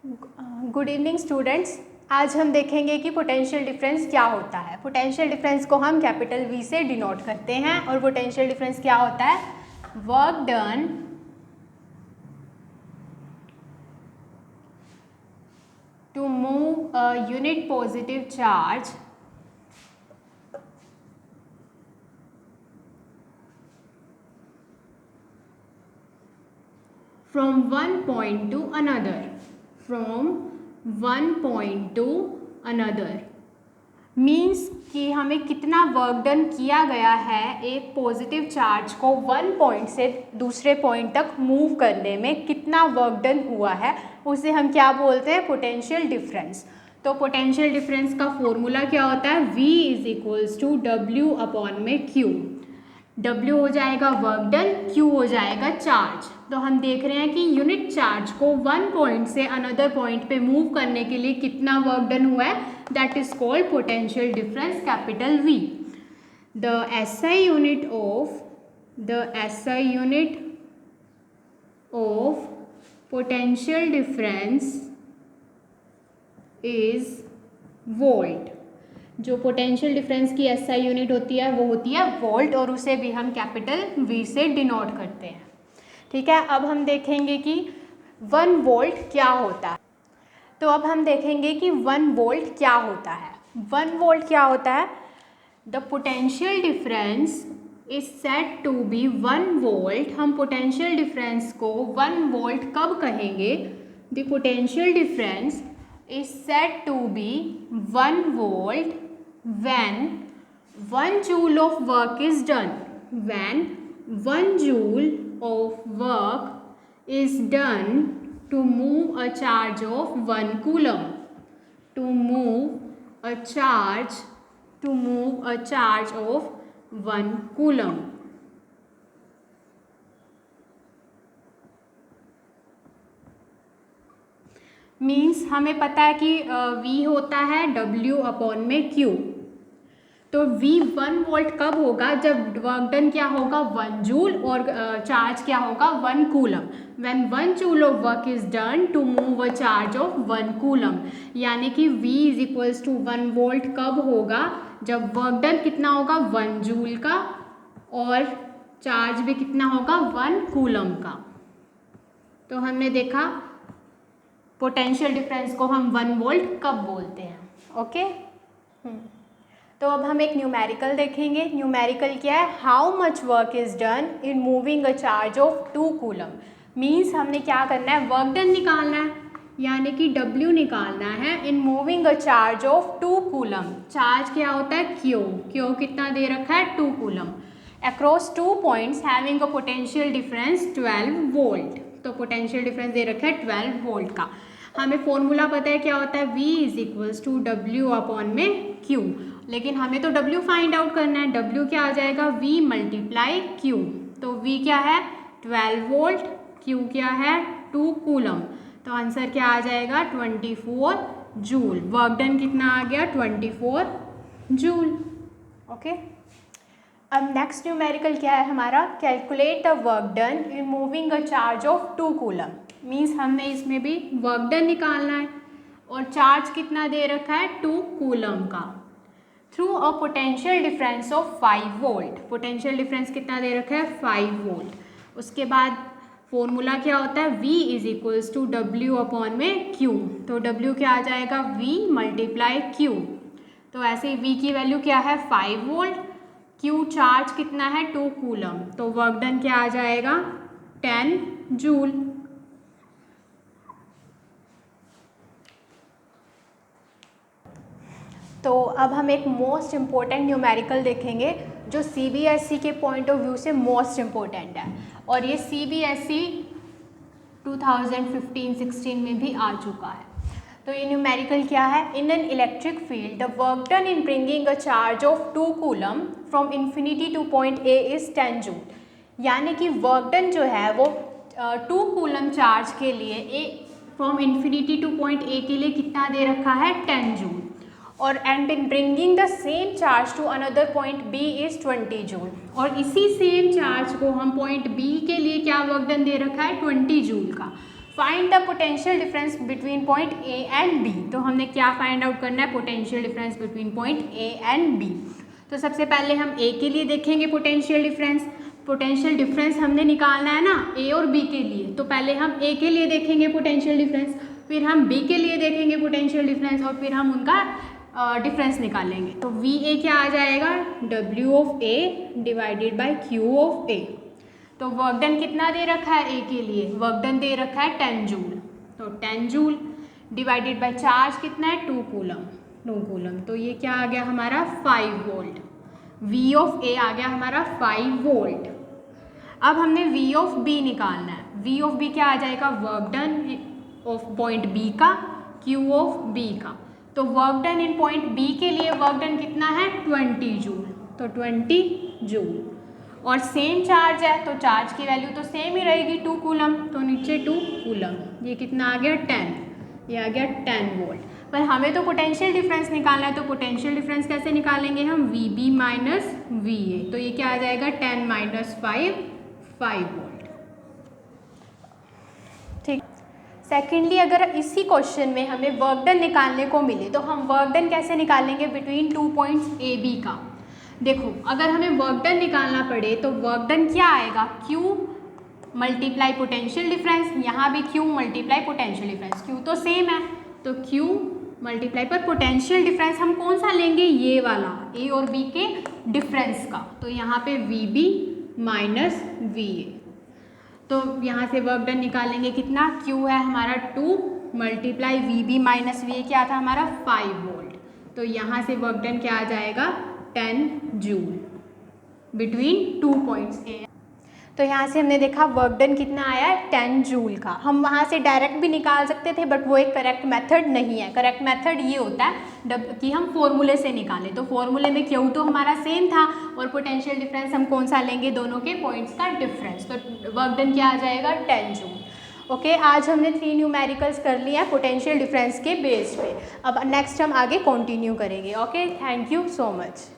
Good evening students. आज हम देखेंगे कि पोटेंशियल डिफरेंस क्या होता है। पोटेंशियल डिफरेंस को हम कैपिटल वी से डिनोट करते हैं और पोटेंशियल डिफरेंस क्या होता है? Work done to move a unit positive charge from one point to another, from one point to another means कि हमें कितना वर्क डन किया गया है एक पॉजिटिव चार्ज को वन पॉइंट से दूसरे पॉइंट तक मूव करने में, कितना वर्क डन हुआ है उसे हम क्या बोलते हैं? Potential difference. तो पोटेंशियल डिफरेंस का फॉर्मूला क्या होता है? V is equals to W upon में Q। W हो जाएगा वर्क डन, Q हो जाएगा चार्ज। तो हम देख रहे हैं कि यूनिट चार्ज को वन पॉइंट से अनदर पॉइंट पे मूव करने के लिए कितना वर्क डन हुआ है, that is called potential difference capital V। The SI unit of potential difference is volt. जो पोटेंशियल डिफरेंस की SI यूनिट होती है वो होती है वोल्ट, और उसे भी हम कैपिटल V से डिनोट करते हैं। ठीक है, अब हम देखेंगे कि 1 वोल्ट क्या होता है। तो अब हम देखेंगे कि 1 वोल्ट क्या होता है। 1 वोल्ट क्या होता है? The potential difference is said to be 1 volt. हम पोटेंशियल डिफरेंस को 1 वोल्ट कब कहेंगे? The potential difference is said to be 1 volt when 1 joule of work is done. When 1 joule of work is done to move a charge of 1 coulomb. To move a charge of 1 coulomb. Means हमें पता है कि V होता है W upon में Q। तो V 1 volt कब होगा? जब वर्क डन क्या होगा? 1 जूल, और चार्ज क्या होगा? 1 coulomb. When 1 joule of work is done to move a charge of 1 coulomb, यानी कि V is equals to 1 volt कब होगा? जब वर्क डन कितना होगा? 1 जूल का, और चार्ज भी कितना होगा? 1 कूलम का। तो हमने देखा पोटेंशियल डिफरेंस को हम 1 वोल्ट कब बोलते हैं। ओके, तो अब हम एक न्यूमेरिकल देखेंगे। न्यूमेरिकल क्या है? How much work is done in moving a charge of 2 coulomb. Means हमने क्या करना है? वर्क डन निकालना है, यानी कि W निकालना है in moving a charge of 2 coulomb. Charge क्या होता है? Q कितना दे रखा है? 2 coulomb across 2 points having a potential difference 12 volt. तो पोटेंशियल डिफरेंस दे रखा है 12 वोल्ट का। हमें फॉर्मूला पता है क्या होता है? V is equals to W upon में Q, लेकिन हमें तो W फाइंड आउट करना है। W क्या आ जाएगा? V multiply Q। तो V क्या है? 12 वोल्ट, Q क्या है? 2 कूलम। तो आंसर क्या आ जाएगा? 24 जूल। वर्क डन कितना आ गया? 24 जूल। ओके, अब नेक्स्ट न्यूमेरिकल क्या है हमारा? Calculate the work done in moving a charge of 2 coulomb. Means हमने इसमें भी वर्क डन निकालना है, और चार्ज कितना दे रखा है? 2 कूलम का, through a potential difference of 5 volt. Potential difference कितना दे रखा है? 5 वोल्ट। उसके बाद फॉर्मूला क्या होता है? V is equals to W upon में Q। तो W क्या आ जाएगा? V multiply Q। तो ऐसे ही V की वैल्यू क्या है? 5 वोल्ट। Q चार्ज कितना है? 2 कूलम। तो वर्क डन क्या आ जाएगा? 10 जूल। तो अब हम एक मोस्ट इम्पोर्टेंट न्यूमेरिकल देखेंगे जो CBSE के पॉइंट ऑफ व्यू से मोस्ट इम्पोर्टेंट है, और ये CBSE 2015-16 में भी आ चुका है। तो ये न्यूमेरिकल क्या है? In an electric field the work done in bringing a charge of 2 coulomb from infinity two point A is 10 joule. यानी कि वर्क डन जो है वो 2 कूलम चार्ज के लिए from infinity two point A के लिए कितना दे रखा है? 10 जूल। और and in bringing the same charge to another point B is 20 joule. और इसी सेम चार्ज को हम पॉइंट B के लिए क्या वर्क डन दे रखा है? 20 जूल का। Find the potential difference between point A and B. तो हमने क्या फाइंड आउट करना है, potential difference between point A and B. तो सबसे पहले हम ए के लिए देखेंगे पोटेंशियल डिफरेंस। पोटेंशियल डिफरेंस हमने निकालना है ना ए और बी के लिए, तो पहले हम ए के लिए देखेंगे पोटेंशियल डिफरेंस, फिर हम बी के लिए देखेंगे पोटेंशियल डिफरेंस, और फिर हम उनका डिफरेंस निकालेंगे। तो वी ए क्या आ जाएगा, W of A divided by Q of A. तो वर्क डन कितना दे रखा है ए के लिए, वर्क डन दे रखा है 10 जूल, तो 10 जूल डिवाइडेड बाई चार्ज कितना है 2 कूलम, तो ये क्या आ गया हमारा 5 वोल्ट। वी ऑफ ए आ गया हमारा 5 वोल्ट। अब हमने वी ऑफ बी निकालना है। वी ऑफ बी क्या आ जाएगा, work done of point B का क्यू ऑफ बी का। तो work done in point B के लिए वर्क डन कितना है 20 जूल, तो 20 जूल। और सेम चार्ज है तो चार्ज की वैल्यू तो सेम ही रहेगी 2 कूलम, तो नीचे 2 कूलम। ये कितना आ गया 10, ये आ गया 10 वोल्ट। पर हमें तो पोटेंशियल डिफरेंस निकालना है, तो पोटेंशियल डिफरेंस कैसे निकालेंगे हम, V B minus V A. तो ये क्या आ जाएगा 10 माइनस 5 वोल्ट। ठीक। सेकेंडली, अगर इसी क्वेश्चन में हमें वर्क डन निकालने को मिले तो हम वर्क डन कैसे निकालेंगे बिटवीन 2 पॉइंट्स ए बी का। देखो, अगर हमें वर्क डन निकालना पड़े तो वर्क डन क्या आएगा, Q मल्टीप्लाई पोटेंशियल डिफरेंस, यहाँ भी Q multiply potential difference, Q तो सेम है, तो Q मल्टीप्लाई पर पोटेंशियल डिफरेंस हम कौन सा लेंगे, ये वाला A और B के डिफरेंस का। तो यहाँ पे VB माइनस VA, तो यहाँ से वर्क डन निकालेंगे कितना, Q है हमारा 2 मल्टीप्लाई VB माइनस VA क्या था हमारा 5 वोल्ट। तो यहाँ से वर्क डन क्या आ जाएगा 10 जूल बिटवीन 2 पॉइंट्स ए। तो यहाँ से हमने देखा वर्क डन कितना आया है 10 जूल का। हम वहाँ से डायरेक्ट भी निकाल सकते थे, बट वो एक करेक्ट मेथड नहीं है। करेक्ट मेथड ये होता है कि हम फॉर्मूले से निकालें। तो फॉर्मूले में क्यू तो हमारा सेम था और पोटेंशियल डिफरेंस हम कौन सा लेंगे, दोनों के पॉइंट्स का डिफरेंस। तो वर्क डन क्या आ जाएगा 10 जूल। ओके, आज हमने 3 न्यूमेरिकल्स कर लिया है पोटेंशियल डिफरेंस के बेस पे। अब नेक्स्ट हम आगे कंटिन्यू करेंगे। Okay, thank you so much.